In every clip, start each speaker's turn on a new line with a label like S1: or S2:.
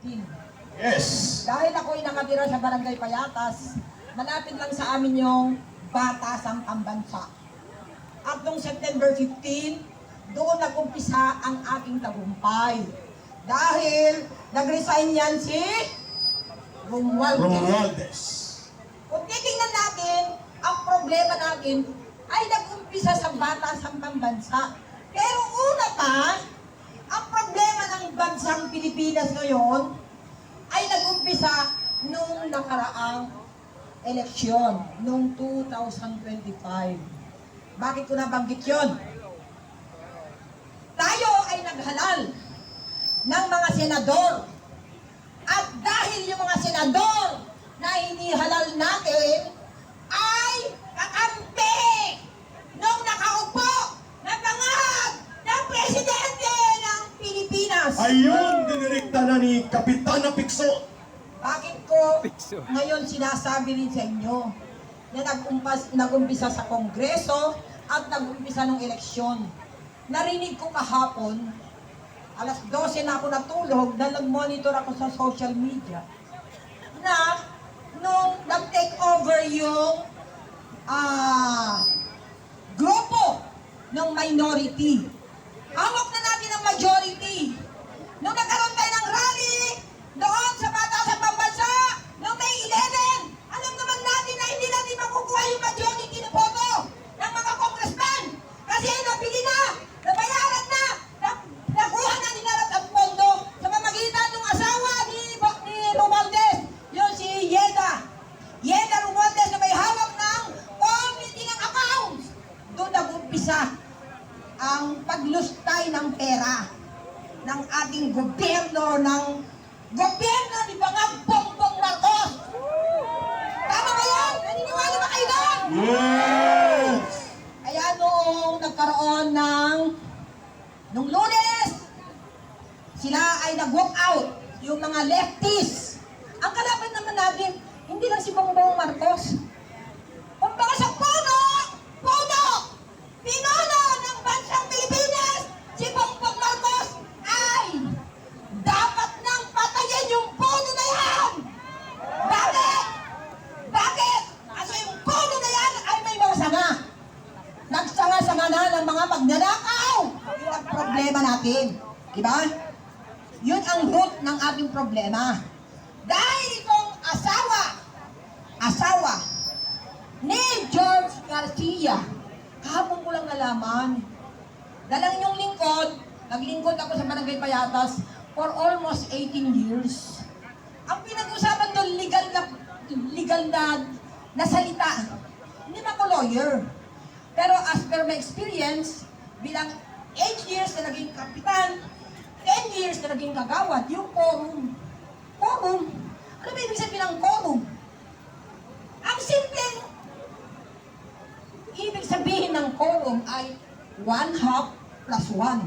S1: 2015.
S2: Yes.
S1: Dahil ako'y nakatira sa Barangay Payatas, malapit lang sa amin yung Batasang Pambansa. At noong September 15, doon nag-umpisa ang aking tagumpay. Dahil nag-resign yan si
S2: Romualdez.
S1: Kung titingnan natin, ang problema natin ay nag-umpisa sa Batasang Pambansa. Pero una pa, ang problema ng bansang Pilipinas ngayon ay nag-umpisa nung nakaraang eleksyon, nung 2025. Bakit ko nabanggit yun? Tayo ay naghalal ng mga senador. At dahil yung mga senador na inihalal natin ay kakampi nung nakaupo na pangad ng presidente ng Pilipinas.
S2: Ayun, dinirekta na ni Kapitana Picso.
S1: Bakit ko ngayon sinasabi rin sa inyo na nag-umpisa sa Kongreso at nag-umpisa ng eleksyon? Narinig ko kahapon, alas 12 na ako natulog dahil nag-monitor ako sa social media, na nung nag-take over yung grupo ng minority, hawak na natin ang majority. Nung nagkaroon tayo ng rally doon sa Batasang Pambansa, noong May 11, alam naman natin na hindi natin makukuha yung majority na boto ng mga congressman. Kasi nabili na, nabayaran na, nakuha na nila ang pondo sa pamagitan ng asawa ni Romualdez, yung si Yeda Romualdez na may hawak ng committee ng accounts. Doon nag-umpisa ang paglustay ng pera ng ating gobyerno ni Bangag Bongbong Marcos. Tama ba yan? Naniniwala ba kayo doon?
S2: Yes!
S1: Kaya noong nagkaroon nung Lunes, sila ay nag-walk out, yung mga leftists. Ang kalaban naman natin, hindi lang si Bongbong Marcos. Kumbaga sa pinuno ng bansang Pilipinas, si Bongbong Marcos ay dapat nang patayin yung puno na yan! Bakit? Bakit? Kasi yung puno na yan ay may mga sanga. Nagsanga-sanga na ng mga magnanakaw. Yun ang problema natin. Diba? Yun ang root ng ating problema. Dahil itong asawa ni George Garcia, kahapon ko lang nalaman, dalang yung lingkod, naglingkod ako sa Barangay Payatas for almost 18 years. Ang pinag-usapan doon, legal na salita. Hindi ba ako lawyer? Pero as per my experience, bilang 8 years na naging kapitan, 10 years na naging kagawad, yung quorum. Ano ba ibig sabihin ng quorum? Ang simpleng ibig sabihin ng quorum ay 1/2 plus 1.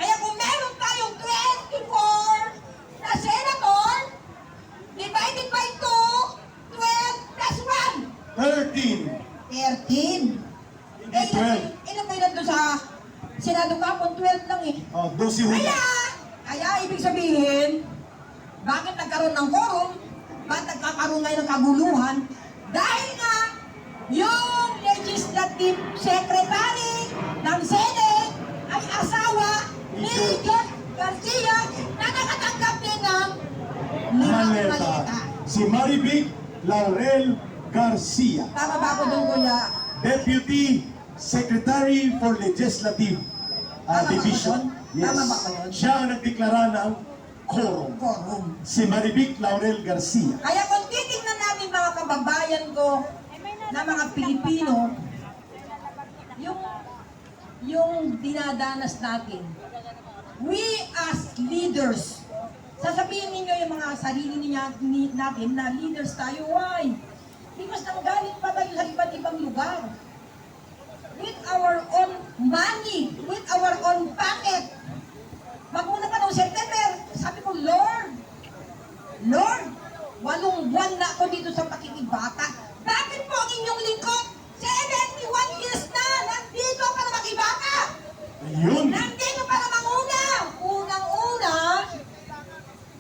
S1: Kaya kung meron tayong 24 na senator, divided by 2, 12 plus 1. 13.
S2: 13. Hindi 12.
S1: Ilan ba yun doon sa Senado kapon? 12 lang eh.
S2: Oh, 12 hula.
S1: Kaya ibig sabihin, bakit nagkaroon ng quorum? Bakit nagkakaroon ngayon ng kaguluhan? Dahil nga, yung legislative secretary ng Senate ay asawa ni George Garcia na nakatanggap din ng maleta.
S2: Si Maribig Laurel Garcia,
S1: Tama ba ako doon, kuya?
S2: Deputy Secretary for Legislative
S1: Tama ba
S2: Division.
S1: ko yun? Tama ba ko yun?
S2: Siya ang nagdeklara ng quorum.
S1: Quorum.
S2: Si Maribig Laurel Garcia.
S1: Kaya kung titingnan natin mga kababayan ko na mga Pilipino, yung dinadanas natin, we as leaders, sasabihin ninyo yung mga sarili natin na leaders tayo, why? Because nanggaling pa tayo sa iba't ibang lugar. With our own money, with our own pocket. Magmuna pa noong September, sabi ko, Lord, 8 buwan na ako dito sa pakikibaka. Bakit po ang inyong lingkod? 71 years na, nandito para makibaka.
S2: Ayun.
S1: Nandito para manguna. Unang-una,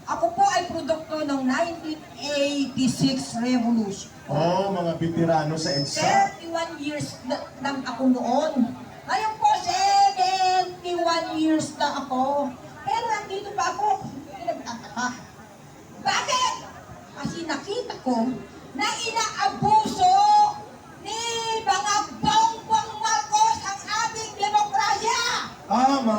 S1: ako po ay produkto ng 1986 Revolution.
S2: Oh, mga veterano sa EDSA.
S1: 31 years lang ako noon. Ngayon po, 71 years na ako. Pero nandito pa ako. Nagtataka. Bakit? Kasi nakita ko na inaabuso ni mga Bongbong Marcos ang ating demokrasya.
S2: Tama.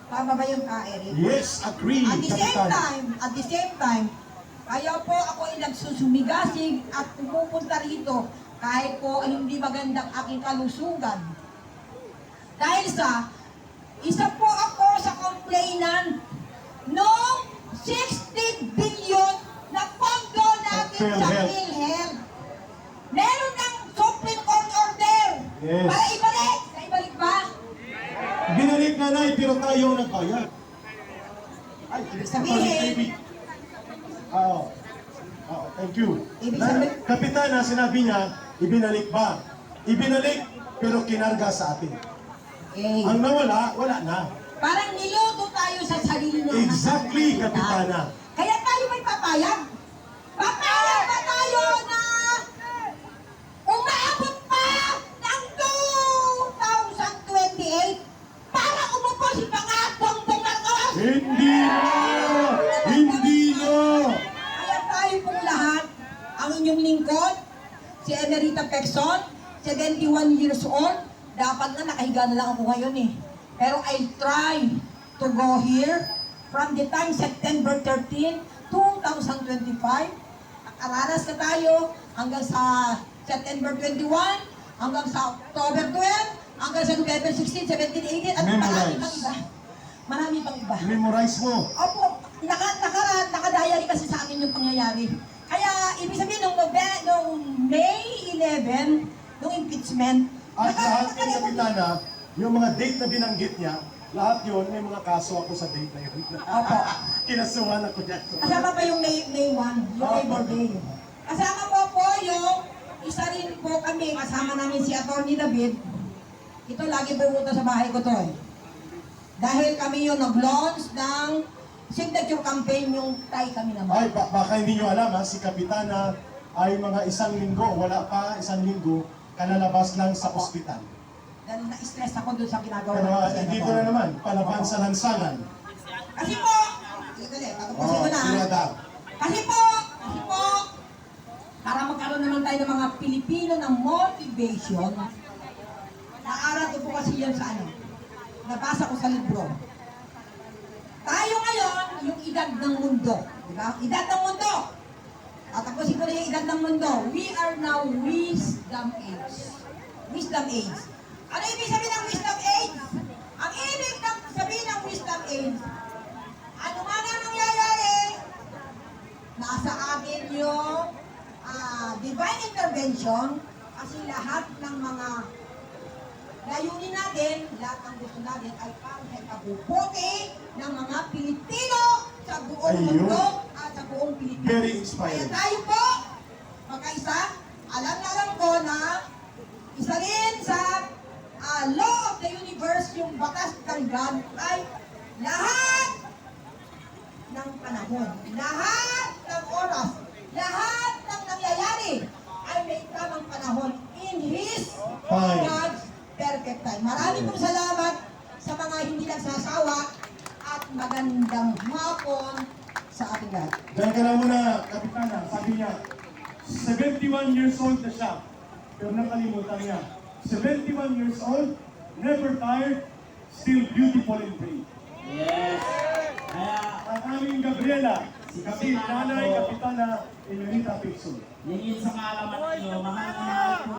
S1: Tama ba yun, Eric?
S2: Yes, agree,
S1: At the
S2: Kapitan.
S1: same time, kaya po ako ay nagsusumigasig at pumupunta rito kahit po ay hindi magandang aking kalusugan. Dahil sa, isa po ako sa complainant noong 60 billion na pondo natin sa
S2: PhilHealth.
S1: PhilHealth. Meron ng Supreme Court order
S2: Yes.
S1: para ibalik. Naibalik ba?
S2: Binalik nanay, pero tayo ang nagbayad. Ay,
S1: Sabihin.
S2: Oo. Thank you.
S1: Ibig sabihin-
S2: Kapitana, sinabi niya, ibinalik ba? Ibinalik, pero kinarga sa atin.
S1: Okay.
S2: Ang nawala, wala na.
S1: Parang niluto tayo sa sarili natin.
S2: Exactly, Kapitana.
S1: Kaya tayo may papayag. Papayag ba tayo na umaabot pa ng 2028 para umupo si Pangakong Marcos?
S2: Hindi na! Hindi na!
S1: Kaya tayo pong lahat, ang inyong lingkod, si Emerita Pecson, 71 years old, dapat na nakahiga na lang ako ngayon eh. Pero I'll try to go here from the time September 13, 2025. Nakaranas na tayo hanggang sa September 21, hanggang sa October 12, hanggang sa November 16, 17, 18, at marami
S2: Memorize.
S1: pang iba. Marami pang iba.
S2: Memorize mo.
S1: Opo, nakadiary kasi sa akin yung pangyayari. Kaya, ibig sabihin, nung May 11, nung impeachment,
S2: At lahat ng Kapitana, yung mga date na binanggit niya, lahat yun, may mga kaso ako sa date na yun.
S1: Opo.
S2: Kinasuhan ako dyan.
S1: Kasama pa yung May 1, yung Labor Day. Kasama po yung isa rin po kami, kasama namin si Atty. David. Ito, lagi pumunta sa bahay ko to eh. Dahil kami yung nag-launch ng signature campaign, yung tay kami naman.
S2: Ay, baka hindi nyo alam ha, si Kapitana ay mga isang linggo, wala pa isang linggo, kalalabas lang sa ospital.
S1: Dahil na-stress ako doon sa ginagawa
S2: Pero
S1: namin.
S2: dito na naman, palaban sa lansangan.
S1: Kasi po, tapusin ko na.
S2: Sinada.
S1: Kasi po, para magkaroon naman tayo ng mga Pilipino ng motivation, naaral ko po kasi yan sa ano, nabasa ko sa libro. Tayo ngayon, yung edad ng mundo. Di ba? Edad ng mundo. At tapusin ko na yung edad ng mundo. We are now wisdom age. Wisdom age. Ano ibig sabihin ng wisdom age? Ang ibig sabihin ng wisdom age, ano man ang nangyayari, nasa atin yung divine intervention kasi lahat ng mga layunin natin, lahat ng gusto natin ay para sa ikabubuti ng mga Pilipino sa buong
S2: Ayun.
S1: mundo at sa buong Pilipinas.
S2: Very
S1: Kaya
S2: inspiring.
S1: tayo po, magkaisa, alam na alam ko na isa rin sa law of the universe, yung batas ng God ay lahat ng panahon, lahat ng oras, lahat ng nangyayari ay may tamang panahon in His
S2: Time.
S1: God's perfect time. Maraming pong salamat sa mga hindi nagsasawa at magandang hapon sa ating lahat.
S2: Diyan ka lang muna, Kapitana. Sabi niya, 71 years old na siya. Pero nakalimutan niya. 71 years old, never tired, still beautiful and brave.
S3: Yes. Kaya,
S2: Ang aming Gabriela,
S3: Si
S2: si
S3: Kapitana
S2: Nanay
S3: po.
S2: Kapitana Emerita Pixon.
S3: hingin sa kaalaman ninyo, mahal na mahal po